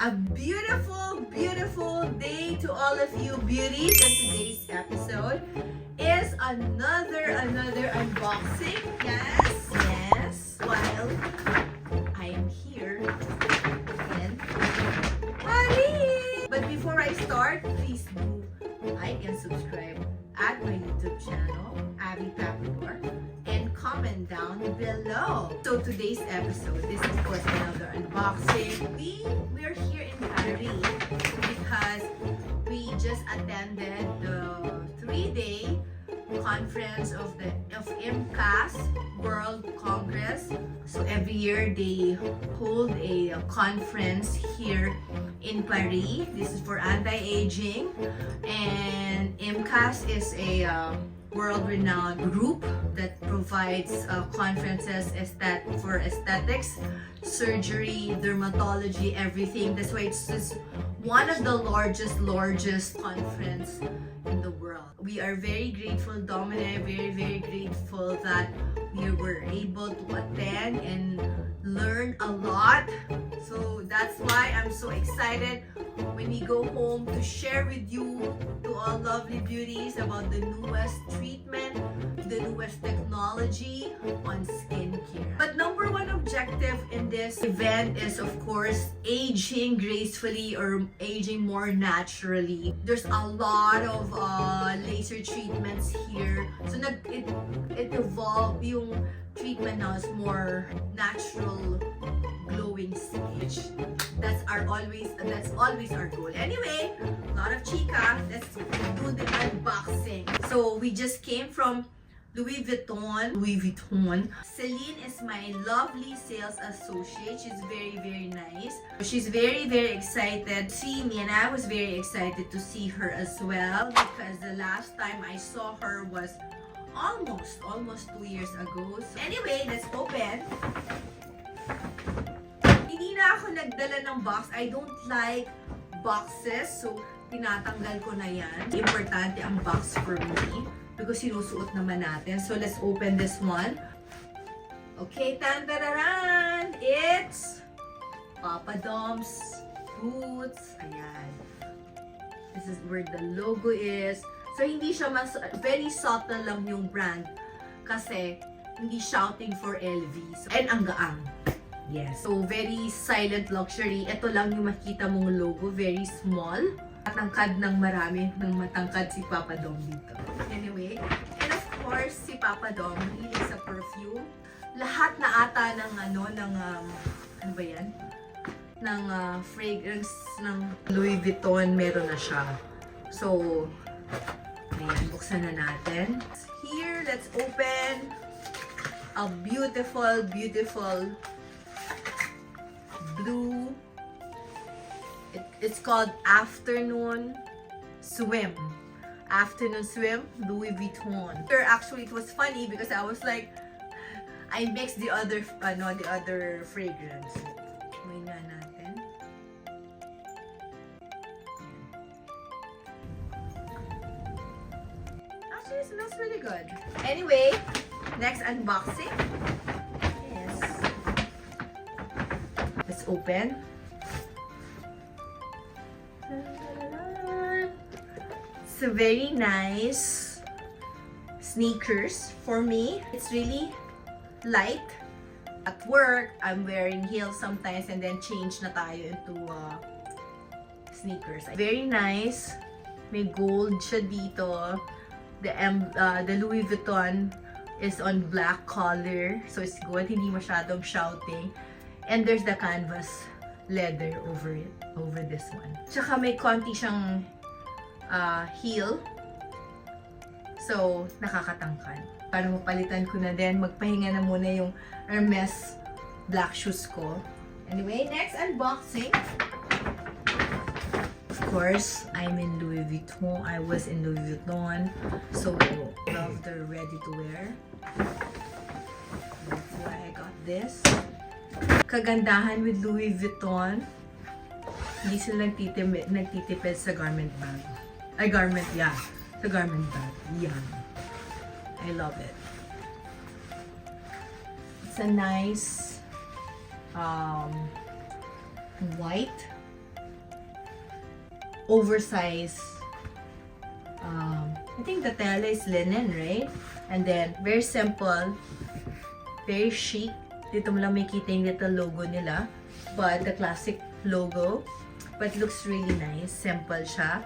A beautiful, beautiful day to all of you beauties. And today's episode is another unboxing. Yes, while I am here in Paris. But before I start, please do like and subscribe at my YouTube channel, Abby Papador, and comment down below. So today's episode is of course another unboxing. We are here in Paris because we just attended the 3-day conference of IMCAS World Congress. So every year they hold a conference here in Paris. This is for anti-aging, and IMCAS is a world-renowned group that provides conferences for aesthetics, surgery, dermatology, everything. That's why it's just one of the largest conference in the world. We are very grateful, Dom and I are very grateful that we were able to attend and learn a lot. So that's why I'm so excited when we go home to share with you, to all lovely beauties, about the newest treatment, the newest technology on skincare. But number one objective in this event is of course aging gracefully or aging more naturally. There's a lot of laser treatments here. So it evolved, yung treatment now is more natural glowing stage. That's always our goal. Anyway, a lot of chica. Let's do the unboxing. So we just came from Louis Vuitton. Celine is my lovely sales associate. She's very nice. She's very excited to see me, and I was very excited to see her as well because the last time I saw her was almost 2 years ago. So anyway, let's open. Hindi na ako nagdala ng box. I don't like boxes. So, tinatanggal ko na yan. Importante ang box for me because sinusuot naman natin. So, let's open this one. Okay, tan-tararan! It's Papa Dom's Fruits. Ayan. This is where the logo is. So, hindi siya very subtle lang yung brand kasi hindi shouting for LV. So, and ang gaang. Yes. So, very silent luxury. Ito lang yung makita mong logo. Very small. Matangkad ng marami. Nang matangkad si Papa Dom dito. Anyway. And of course, si Papa Dom, hilig sa perfume. Lahat na ata ng ano ba yan? Ng fragrance ng Louis Vuitton, meron na siya. So, ayan, buksan na natin. Here, let's open a beautiful blue. It's called Afternoon Swim. Afternoon Swim, Louis Vuitton. Actually, it was funny because I was like, I mixed the other fragrance. May nga natin. Actually, it smells really good. Anyway, next unboxing. Yes. Let's open. It's a very nice sneakers for me. It's really light. At work, I'm wearing heels sometimes and then change na tayo into sneakers. Very nice. May gold siya dito. The Louis Vuitton is on black color. So it's good. Hindi masyadong shouting. And there's the canvas leather over it, over this one. Tsaka may konti siyang heel. So, nakakatangkad. Para mapalitan ko na din, magpahinga na muna yung Hermes black shoes ko. Anyway, next unboxing. Of course, I'm in Louis Vuitton. I was in Louis Vuitton. So, love the ready-to-wear. That's why I got this. Kagandahan with Louis Vuitton, hindi sila nagtitipid sa garment bag. Sa garment bag. Yan. I love it. It's a nice white oversized. I think the tela is linen, right? And then, very simple, very chic. Dito mo lang makikita yung little logo nila. But the classic logo. But looks really nice. Simple siya.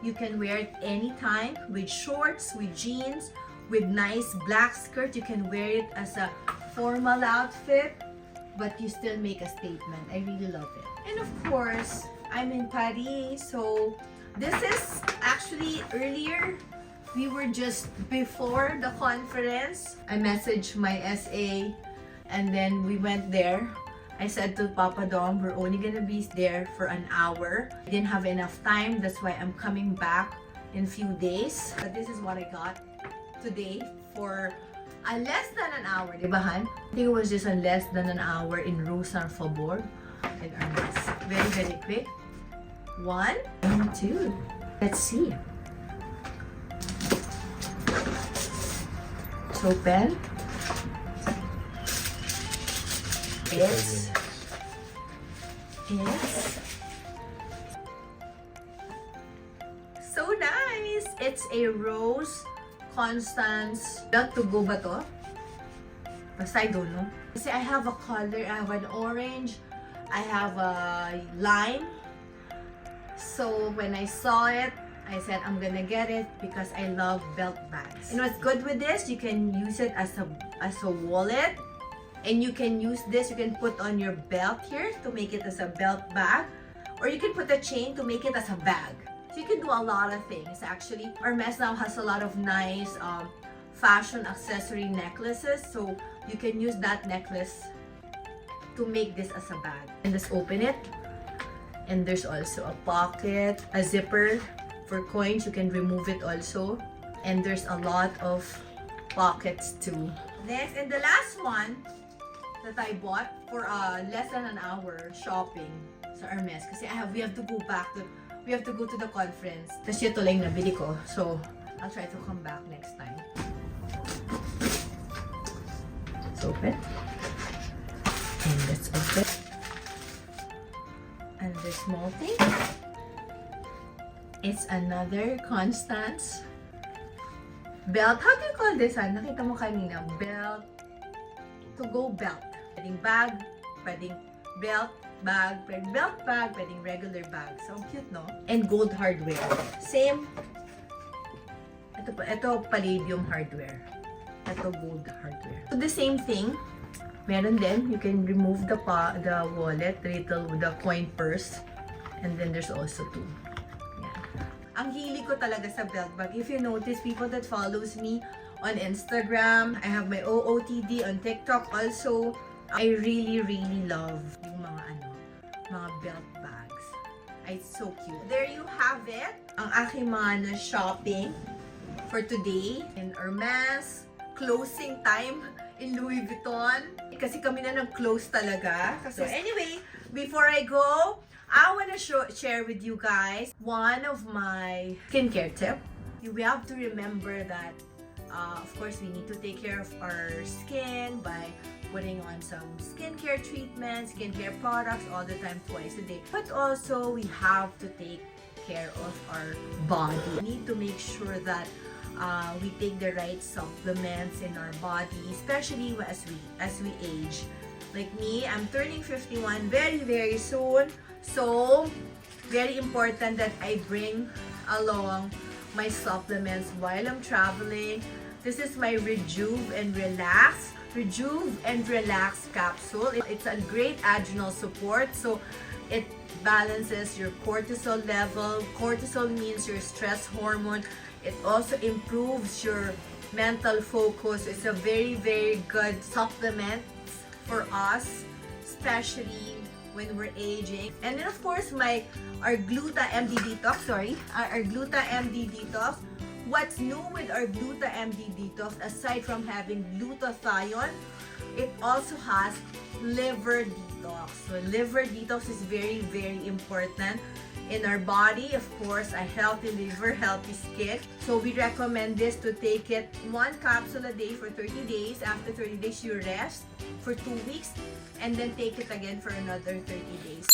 You can wear it anytime with shorts, with jeans, with nice black skirt. You can wear it as a formal outfit, but you still make a statement. I really love it. And of course, I'm in Paris, so this is actually earlier. We were just before the conference. I messaged my SA and then we went there. I said to Papa Dom, we're only gonna be there for an hour. I didn't have enough time, that's why I'm coming back in a few days. But this is what I got today for less than an hour, di ba, Han? I think it was just a less than an hour in Rue Saint Faubourg and Hermes. Very, very quick. 1 and 2. Let's see. Let's open. It's so nice. It's a Rose Constance. Not to go ba to? Basta I don't know. Kasi I have a color. I have an orange. I have a lime. So when I saw it, I said I'm gonna get it because I love belt bags. And what's good with this, you can use it as a wallet. And you can use this, you can put on your belt here to make it as a belt bag. Or you can put a chain to make it as a bag. So you can do a lot of things actually. Hermes now has a lot of nice fashion accessory necklaces. So you can use that necklace to make this as a bag. And just open it. And there's also a pocket, a zipper for coins. You can remove it also. And there's a lot of pockets too. Next, and the last one that I bought for less than an hour shopping sa Hermes. Kasi we have to go to the conference. Tapos ito lang yung nabili ko. So, I'll try to come back next time. Let's open. And let's open. And the small thing. It's another Constance belt. How do you call this? Nakita mo kanina. Belt. To go belt. Pwedeng bag, pwedeng belt, bag, pwedeng belt bag, pwedeng regular bag. So, cute, no? And gold hardware. Same. Ito palladium hardware. Ito gold hardware. So, the same thing. Meron din. You can remove the wallet, the coin purse. And then there's also two. Ang hili ko talaga sa belt bag. If you notice, people that follows me on Instagram, I have my OOTD on TikTok also. I really, really love yung mga belt bags. It's so cute. There you have it. Ang aking mga shopping for today in Hermes. Closing time in Louis Vuitton. Kasi kami na nag-close talaga. So anyway, before I go, I want to share with you guys one of my skincare tips. We have to remember that, of course, we need to take care of our skin by putting on some skincare treatments, skincare products all the time, twice a day. But also, we have to take care of our body. We need to make sure that we take the right supplements in our body, especially as we age. Like me, I'm turning 51 very, very soon. So, very important that I bring along my supplements while I'm traveling. This is my Rejuve and Relax capsule. It's a great adrenal support. So, it balances your cortisol level. Cortisol means your stress hormone. It also improves your mental focus. It's a very, very good supplement for us, especially when we're aging. And then of course, our Gluta MD Detox, our Gluta MD Detox. What's new with our Gluta MD Detox, aside from having glutathione, it also has liver detox. So liver detox is very, very important in our body. Of course, a healthy liver, healthy skin. So we recommend this to take it 1 capsule a day for 30 days. After 30 days, you rest for 2 weeks and then take it again for another 30 days.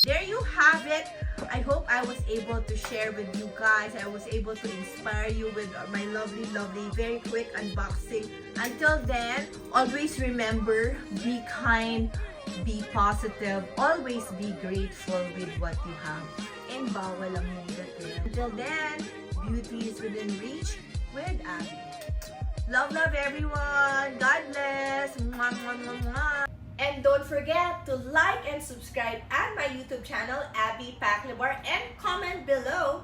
There you have it. I hope I was able to share with you guys. I was able to inspire you with my lovely, very quick unboxing. Until then, always remember, be kind, be positive, always be grateful with what you have. And bawal ang negative. Until then, beauty is within reach with Abby. Love everyone. God bless. Mwah, mwah, mwah, mwah. And don't forget to like and subscribe at my YouTube channel, Abby Paclibar, and comment below